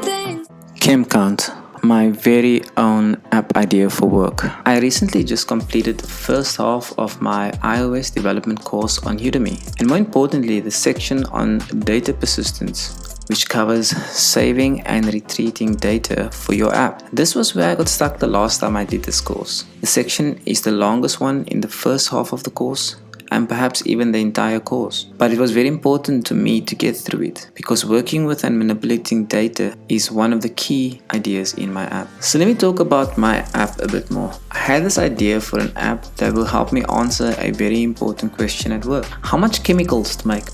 ChemCount, my very own app idea for work. I recently just completed the first half of my iOS development course on Udemy, and more importantly, the section on data persistence, which covers saving and retrieving data for your app. This was where I got stuck the last time I did this course. The section is the longest one in the first half of the course, and perhaps even the entire course. But it was very important to me to get through it, because working with and manipulating data is one of the key ideas in my app. So let me talk about my app a bit more. I had this idea for an app that will help me answer a very important question at work. How much chemicals to make?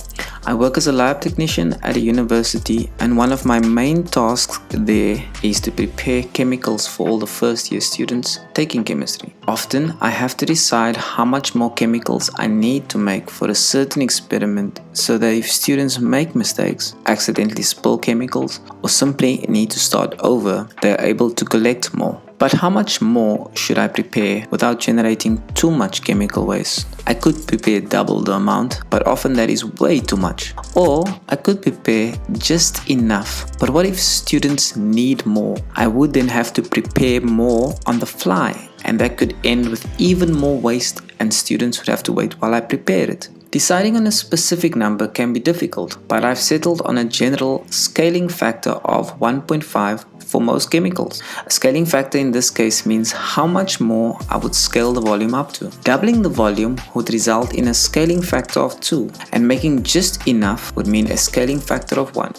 I work as a lab technician at a university, and one of my main tasks there is to prepare chemicals for all the first year students taking chemistry. Often I have to decide how much more chemicals I need to make for a certain experiment, so that if students make mistakes, accidentally spill chemicals, or simply need to start over, they are able to collect more. But how much more should I prepare without generating too much chemical waste? I could prepare double the amount, but often that is way too much. Or I could prepare just enough. But what if students need more? I would then have to prepare more on the fly, and that could end with even more waste, and students would have to wait while I prepare it. Deciding on a specific number can be difficult, but I've settled on a general scaling factor of 1.5 for most chemicals. A scaling factor in this case means how much more I would scale the volume up to. Doubling the volume would result in a scaling factor of 2, and making just enough would mean a scaling factor of 1.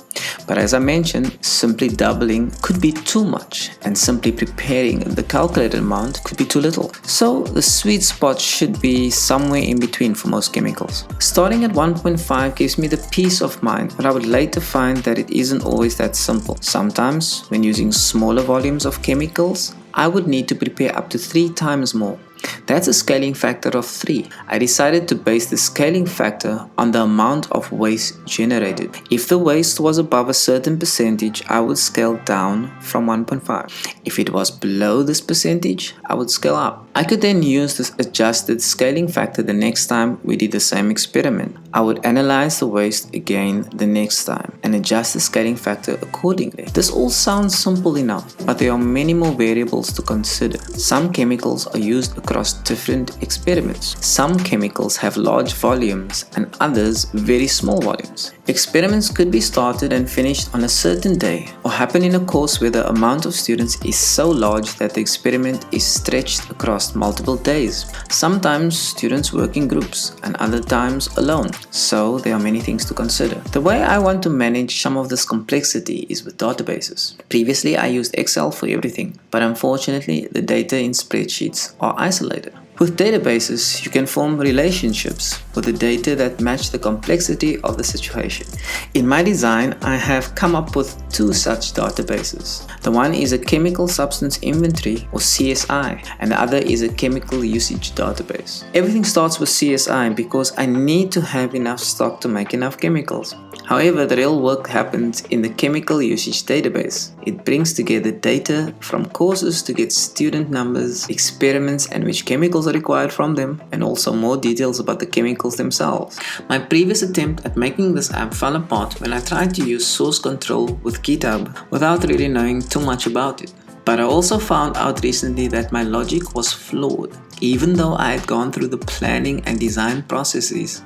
But as I mentioned, simply doubling could be too much, and simply preparing the calculated amount could be too little. So the sweet spot should be somewhere in between for most chemicals. Starting at 1.5 gives me the peace of mind, but I would later find that it isn't always that simple. Sometimes, when using smaller volumes of chemicals, I would need to prepare up to 3 times more. That's a scaling factor of 3. I decided to base the scaling factor on the amount of waste generated. If the waste was above a certain percentage, I would scale down from 1.5. If it was below this percentage, I would scale up. I could then use this adjusted scaling factor the next time we did the same experiment. I would analyze the waste again the next time and adjust the scaling factor accordingly. This all sounds simple enough, but there are many more variables to consider. Some chemicals are used across different experiments. Some chemicals have large volumes and others very small volumes. Experiments could be started and finished on a certain day, or happen in a course where the amount of students is so large that the experiment is stretched across multiple days. Sometimes students work in groups and other times alone, so there are many things to consider. The way I want to manage some of this complexity is with databases. Previously I used Excel for everything, but unfortunately the data in spreadsheets are isolated. With databases, you can form relationships with the data that match the complexity of the situation. In my design, I have come up with 2 such databases. The one is a chemical substance inventory, or CSI, and the other is a chemical usage database. Everything starts with CSI because I need to have enough stock to make enough chemicals. However, the real work happens in the chemical usage database. It brings together data from courses to get student numbers, experiments, and which chemicals are required from them, and also more details about the chemicals themselves. My previous attempt at making this app fell apart when I tried to use source control with GitHub without really knowing too much about it. But I also found out recently that my logic was flawed, even though I had gone through the planning and design processes.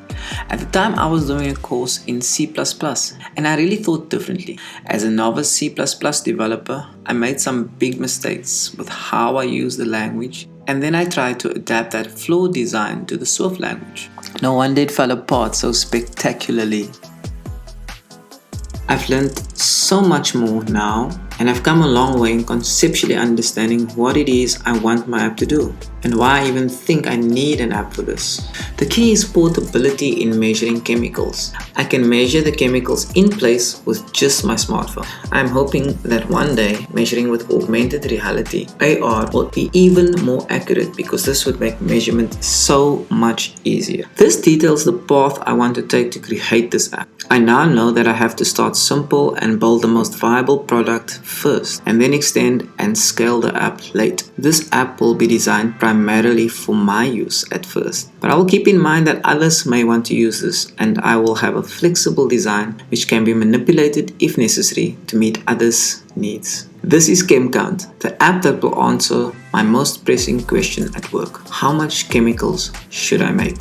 At the time I was doing a course in C++, and I really thought differently. As a novice C++ developer, I made some big mistakes with how I used the language, and then I tried to adapt that flawed design to the Swift language. No wonder it fell apart so spectacularly. I've learned so much more now, and I've come a long way in conceptually understanding what it is I want my app to do, and why I even think I need an app for this. The key is portability in measuring chemicals. I can measure the chemicals in place with just my smartphone. I'm hoping that one day measuring with augmented reality, AR, will be even more accurate, because this would make measurement so much easier. This details the path I want to take to create this app. I now know that I have to start simple and build the most viable product first, and then extend and scale the app later. This app will be designed primarily for my use at first, but I will keep in mind that others may want to use this, and I will have a flexible design which can be manipulated if necessary to meet others' needs. This is ChemCount, the app that will answer my most pressing question at work. How much chemicals should I make?